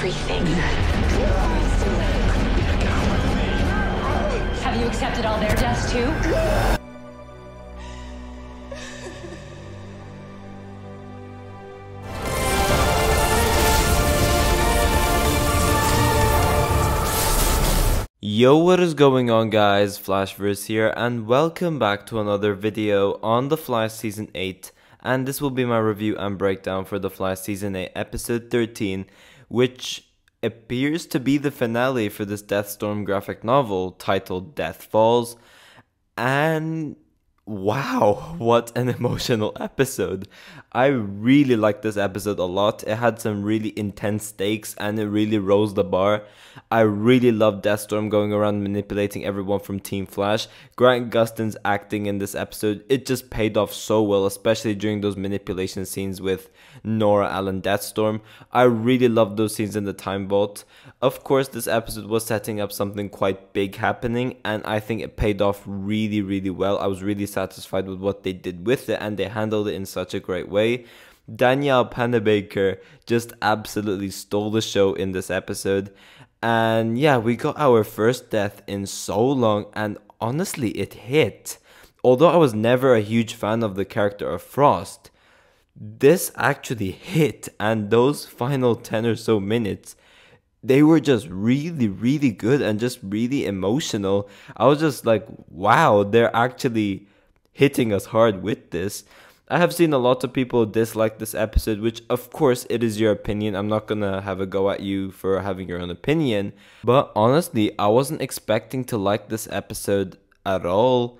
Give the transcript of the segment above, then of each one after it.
everything. Have you accepted all their deaths too? Yo, what is going on guys, Flashverse here and welcome back to another video on The Flash Season 8, and this will be my review and breakdown for The Flash Season 8 Episode 13, which appears to be the finale for this Deathstorm graphic novel titled Death Falls. And wow, what an emotional episode. I really liked this episode a lot. It had some really intense stakes and it really rose the bar. I really loved Deathstorm going around manipulating everyone from Team Flash. Grant Gustin's acting in this episode, it just paid off so well, especially during those manipulation scenes with Nora Allen Deathstorm. I really loved those scenes in the Time Vault. Of course, this episode was setting up something quite big happening, and I think it paid off really well. I was really satisfied with what they did with it, and they handled it in such a great way. Danielle Panabaker just absolutely stole the show in this episode. And yeah, we got our first death in so long, and honestly it hit. Although I was never a huge fan of the character of Frost, this actually hit, and those final 10 or so minutes, they were just really good and just really emotional. I was just like, wow, they're actually hitting us hard with this. I have seen a lot of people dislike this episode, which of course it is your opinion. I'm not gonna have a go at you for having your own opinion. But honestly, I wasn't expecting to like this episode at all.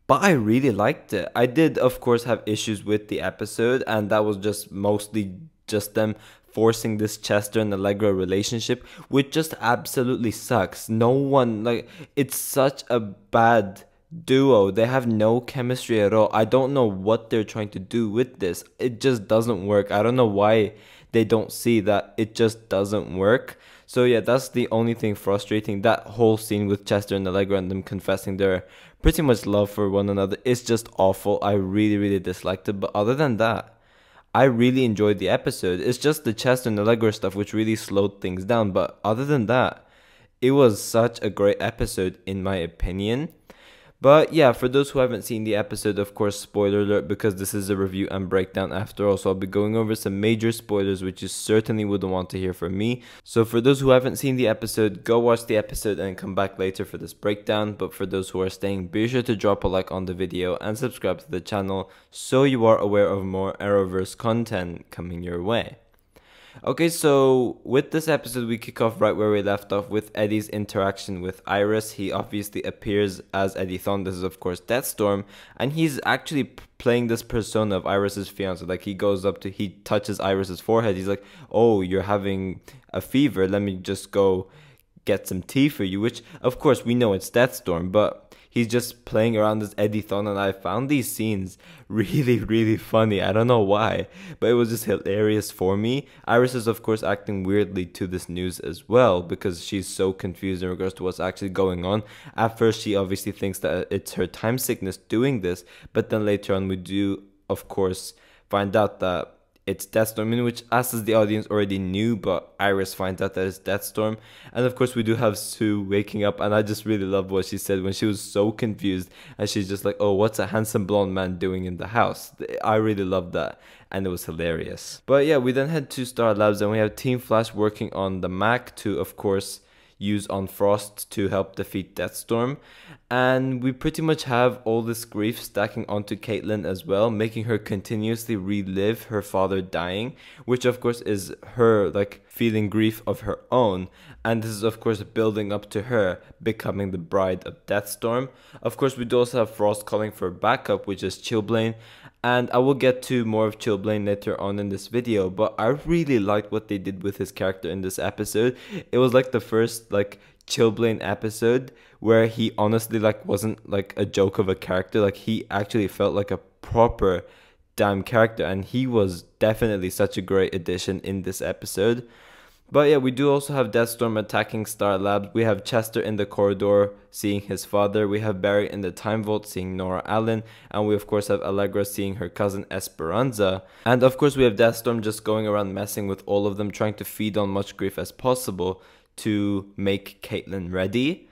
But I really liked it. I did of course have issues with the episode, and that was just mostly just them forcing this Chester and Allegra relationship, which just absolutely sucks. No one, like, it's such a bad duo. They have no chemistry at all. I don't know what they're trying to do with this. It just doesn't work. I don't know why they don't see that it just doesn't work. So yeah, that's the only thing frustrating. That whole scene with Chester and Allegra and them confessing their pretty much love for one another is just awful. I really disliked it. But other than that, I really enjoyed the episode. It's just the Chester and Allegra stuff which really slowed things down. But other than that, it was such a great episode in my opinion. But yeah, for those who haven't seen the episode, of course, spoiler alert, because this is a review and breakdown after all, so I'll be going over some major spoilers which you certainly wouldn't want to hear from me. So for those who haven't seen the episode, go watch the episode and come back later for this breakdown. But for those who are staying, be sure to drop a like on the video and subscribe to the channel so you are aware of more Arrowverse content coming your way. Okay, so with this episode, we kick off right where we left off with Eddie's interaction with Iris. He obviously appears as Eddie Thawne. This is, of course, Deathstorm. And he's actually playing this persona of Iris's fiance. Like, he goes up to, he touches Iris's forehead. He's like, oh, you're having a fever. Let me just go get some tea for you. Which, of course, we know it's Deathstorm, but he's just playing around as Eddie Thawne, and I found these scenes really funny. I don't know why, but it was just hilarious for me. Iris is of course acting weirdly to this news as well, because she's so confused in regards to what's actually going on. At first she obviously thinks that it's her time sickness doing this, but then later on we do of course find out that it's Deathstorm, in which us as the audience already knew, but Iris finds out that it's Deathstorm. And of course we do have Sue waking up, and I just really loved what she said when she was so confused, and she's just like, oh, what's a handsome blonde man doing in the house? I really loved that, and it was hilarious. But yeah, we then head to Star Labs, and we have Team Flash working on the Mac to, of course, use on Frost to help defeat Deathstorm. And we pretty much have all this grief stacking onto Caitlin as well, making her continuously relive her father dying, which of course is her like feeling grief of her own, and this is of course building up to her becoming the bride of Deathstorm. Of course we do also have Frost calling for backup, which is Chillblaine, and I will get to more of Chillblaine later on in this video, but I really liked what they did with his character in this episode. It was like the first like Chillblaine episode where he honestly like wasn't like a joke of a character. Like, he actually felt like a proper damn character, and he was definitely such a great addition in this episode. But yeah, we do also have Deathstorm attacking Star Labs. We have Chester in the corridor seeing his father. We have Barry in the time vault seeing Nora Allen. And we of course have Allegra seeing her cousin Esperanza. And of course we have Deathstorm just going around messing with all of them, trying to feed on much grief as possible to make Caitlin ready.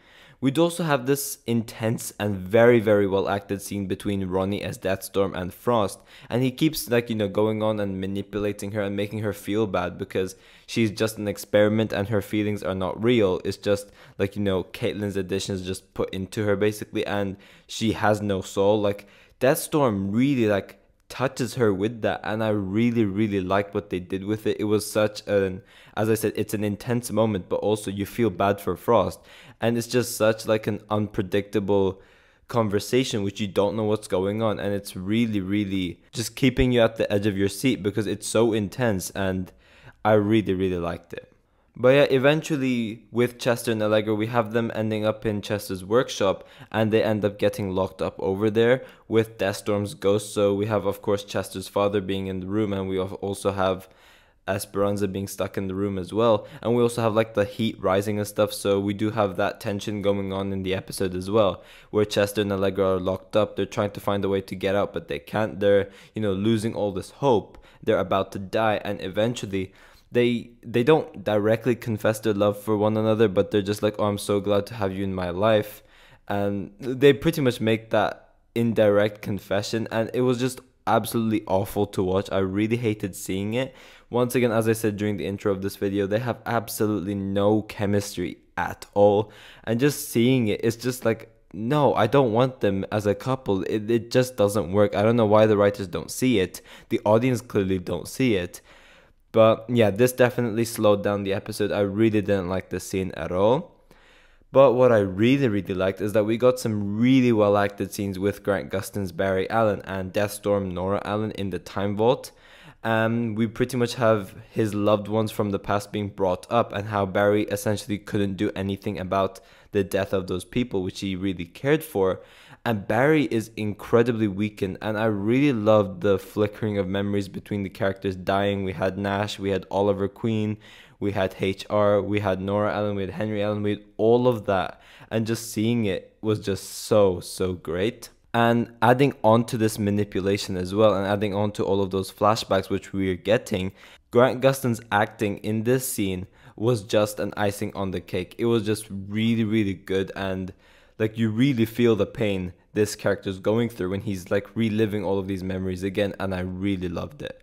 We'd also have this intense and very, very well acted scene between Ronnie as Deathstorm and Frost. And he keeps like, going on and manipulating her and making her feel bad because she's just an experiment and her feelings are not real. It's just like, Caitlin's additions just put into her basically, and she has no soul. Like Deathstorm really like touches her with that, and I really, really liked what they did with it. It was such an, as I said, it's an intense moment, but also you feel bad for Frost, and it's just such like an unpredictable conversation which you don't know what's going on, and it's really, really just keeping you at the edge of your seat because it's so intense, and I really, really liked it. But yeah, eventually with Chester and Allegra, we have them ending up in Chester's workshop, and they end up getting locked up over there with Deathstorm's ghost. So we have, of course, Chester's father being in the room, and we also have Esperanza being stuck in the room as well. And we also have like the heat rising and stuff, so we do have that tension going on in the episode as well, where Chester and Allegra are locked up. They're trying to find a way to get out, but they can't. They're, losing all this hope. They're about to die, and eventually they don't directly confess their love for one another, but they're just like, oh, I'm so glad to have you in my life. And they pretty much make that indirect confession, and it was just absolutely awful to watch. I really hated seeing it. Once again, as I said during the intro of this video, they have absolutely no chemistry at all, and just seeing it, it's just like, no, I don't want them as a couple. It just doesn't work. I don't know why the writers don't see it. The audience clearly don't see it. But yeah, this definitely slowed down the episode. I really didn't like this scene at all. But what I really, really liked is that we got some really well acted scenes with Grant Gustin's Barry Allen and Deathstorm Nora Allen in the time vault. We pretty much have his loved ones from the past being brought up, and how Barry essentially couldn't do anything about the death of those people which he really cared for. And Barry is incredibly weakened, and I really loved the flickering of memories between the characters dying. We had Nash, we had Oliver Queen, we had HR, we had Nora Allen, we had Henry Allen, we had all of that. And just seeing it was just so, so great. And adding on to this manipulation as well, and adding on to all of those flashbacks which we are getting, Grant Gustin's acting in this scene was just an icing on the cake. It was just really, really good, and like you really feel the pain this character is going through when he's like reliving all of these memories again, and I really loved it.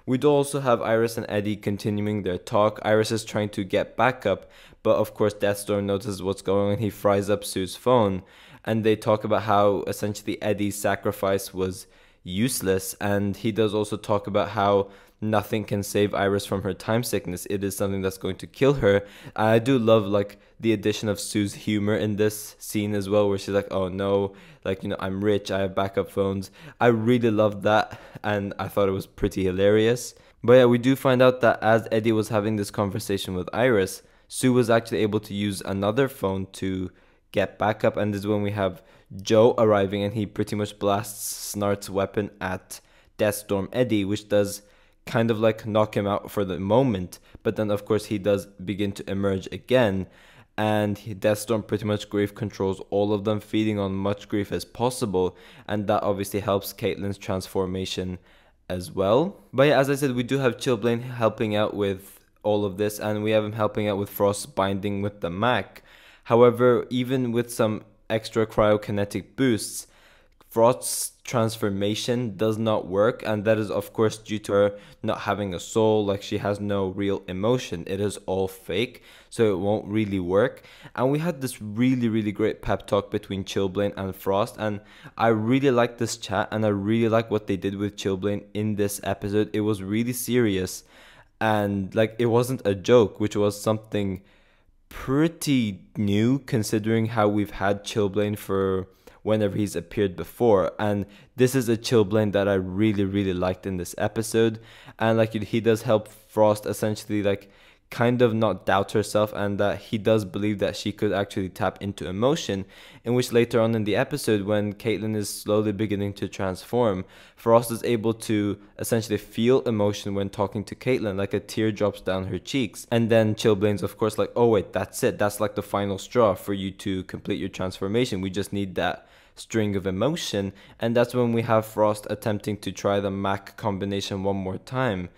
We'd also have Iris and Eddie continuing their talk. Iris is trying to get backup, but of course Deathstorm notices what's going on. He fries up Sue's phone, and they talk about how essentially Eddie's sacrifice was useless, and he does also talk about how nothing can save Iris from her time sickness. It is something that's going to kill her. I do love like the addition of Sue's humor in this scene as well, where she's like, oh no, like, I'm rich, I have backup phones. I really loved that, and I thought it was pretty hilarious. But yeah, we do find out that as Eddie was having this conversation with Iris, Sue was actually able to use another phone to get backup, and this is when we have Joe arriving, and he pretty much blasts Snart's weapon at Deathstorm Eddie, which does kind of like knock him out for the moment, but then of course he does begin to emerge again, and Deathstorm pretty much grief controls all of them, feeding on much grief as possible, and that obviously helps Caitlin's transformation as well. But yeah, as I said, we do have Chillblaine helping out with all of this, and we have him helping out with Frost's binding with the Mac. However, even with some extra cryokinetic boosts, Frost's transformation does not work, and that is of course due to her not having a soul. Like, she has no real emotion, it is all fake, so it won't really work. And we had this really, really great pep talk between Chillblaine and Frost, and I really like this chat, and I really like what they did with Chillblaine in this episode. It was really serious, and like, it wasn't a joke, which was something pretty new considering how we've had Chillblaine for whenever he's appeared before. And this is a Chillblaine that I really, really liked in this episode. And like, he does help Frost essentially like kind of not doubt herself, and that he does believe that she could actually tap into emotion, in which later on in the episode, when Caitlin is slowly beginning to transform, Frost is able to essentially feel emotion when talking to Caitlin, like a tear drops down her cheeks. And then Chillblain's of course like, oh wait, that's it, that's like the final straw for you to complete your transformation, we just need that string of emotion. And that's when we have Frost attempting to try the Mac combination one more time,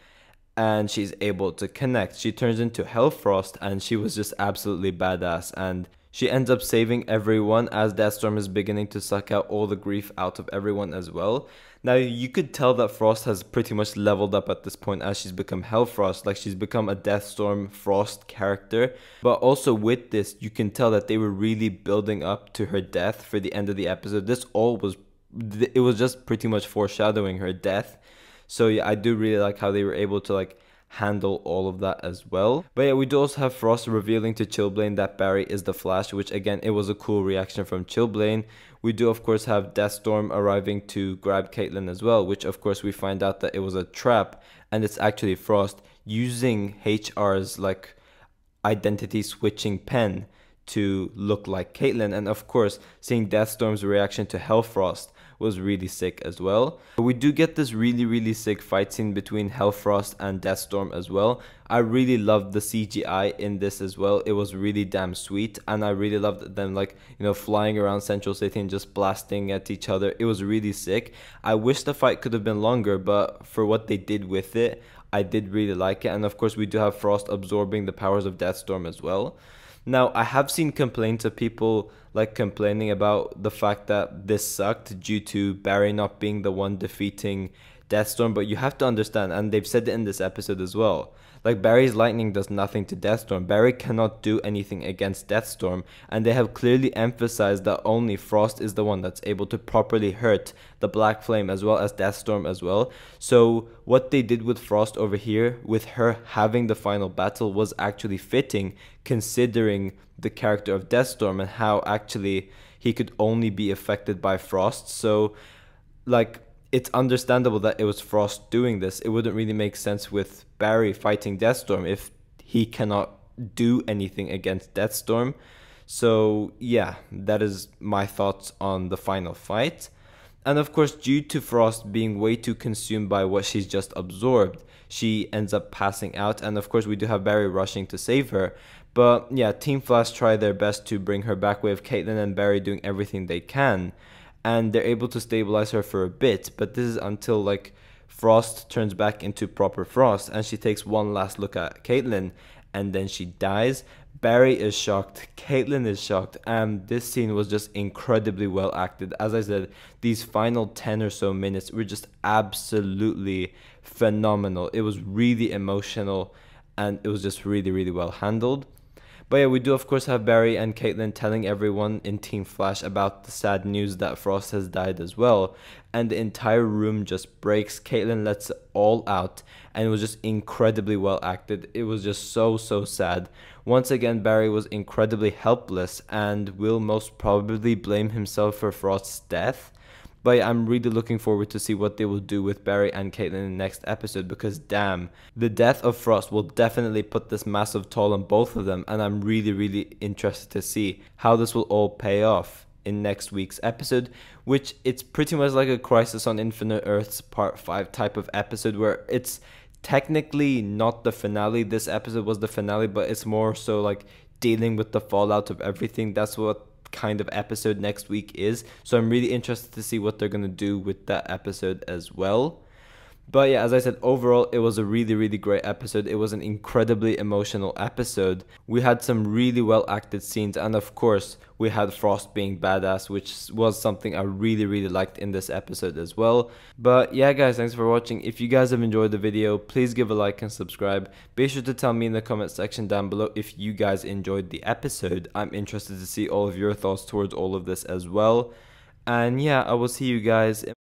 and she's able to connect. She turns into Hellfrost, and she was just absolutely badass, and she ends up saving everyone as Deathstorm is beginning to suck out all the grief out of everyone as well. Now you could tell that Frost has pretty much leveled up at this point as she's become Hellfrost, like she's become a Deathstorm Frost character. But also with this, you can tell that they were really building up to her death for the end of the episode. It was just pretty much foreshadowing her death. So yeah, I do really like how they were able to like handle all of that as well. But yeah, we do also have Frost revealing to Chillblain that Barry is the Flash, which again, it was a cool reaction from Chillblain. We do of course have Deathstorm arriving to grab Caitlin as well, which of course we find out that it was a trap, and it's actually Frost using HR's like identity switching pen to look like Caitlin. And of course, seeing Deathstorm's reaction to Hellfrost was really sick as well. We do get this really sick fight scene between Hellfrost and Deathstorm as well. I really loved the CGI in this as well. It was really damn sweet, and I really loved them like, you know, flying around Central City and just blasting at each other. It was really sick. I wish the fight could have been longer, but for what they did with it, I did really like it. And of course we do have Frost absorbing the powers of Deathstorm as well. Now, I have seen complaints of people like complaining about the fact that this sucked due to Barry not being the one defeating Deathstorm, but you have to understand, and they've said it in this episode as well, like Barry's lightning does nothing to Deathstorm. Barry cannot do anything against Deathstorm, and they have clearly emphasized that only Frost is the one that's able to properly hurt the Black Flame as well as Deathstorm as well. So what they did with Frost over here, with her having the final battle, was actually fitting considering the character of Deathstorm and how actually he could only be affected by Frost. So like, it's understandable that it was Frost doing this. It wouldn't really make sense with Barry fighting Deathstorm if he cannot do anything against Deathstorm. So yeah, that is my thoughts on the final fight. And of course, due to Frost being way too consumed by what she's just absorbed, she ends up passing out. And of course, we do have Barry rushing to save her. But yeah, Team Flash try their best to bring her back with Caitlin and Barry doing everything they can. And they're able to stabilize her for a bit, but this is until like Frost turns back into proper Frost and she takes one last look at Caitlin and then she dies. Barry is shocked, Caitlin is shocked, and this scene was just incredibly well acted. As I said, these final 10 or so minutes were just absolutely phenomenal. It was really emotional and it was just really well handled. But yeah, we do of course have Barry and Caitlin telling everyone in Team Flash about the sad news that Frost has died as well. And the entire room just breaks. Caitlin lets it all out, and it was just incredibly well acted. It was just so sad. Once again, Barry was incredibly helpless and will most probably blame himself for Frost's death. But yeah, I'm really looking forward to see what they will do with Barry and Caitlin in the next episode, because damn, the death of Frost will definitely put this massive toll on both of them, and I'm really interested to see how this will all pay off in next week's episode, which it's pretty much like a Crisis on Infinite Earths Part 5 type of episode, where it's technically not the finale. This episode was the finale, but it's more so like dealing with the fallout of everything. That's what kind of episode next week is. So I'm really interested to see what they're going to do with that episode as well. But yeah, as I said, overall, it was a really great episode. It was an incredibly emotional episode. We had some really well acted scenes, and of course, we had Frost being badass, which was something I really liked in this episode as well. But yeah, guys, thanks for watching. If you guys have enjoyed the video, please give a like and subscribe. Be sure to tell me in the comment section down below if you guys enjoyed the episode. I'm interested to see all of your thoughts towards all of this as well. And yeah, I will see you guys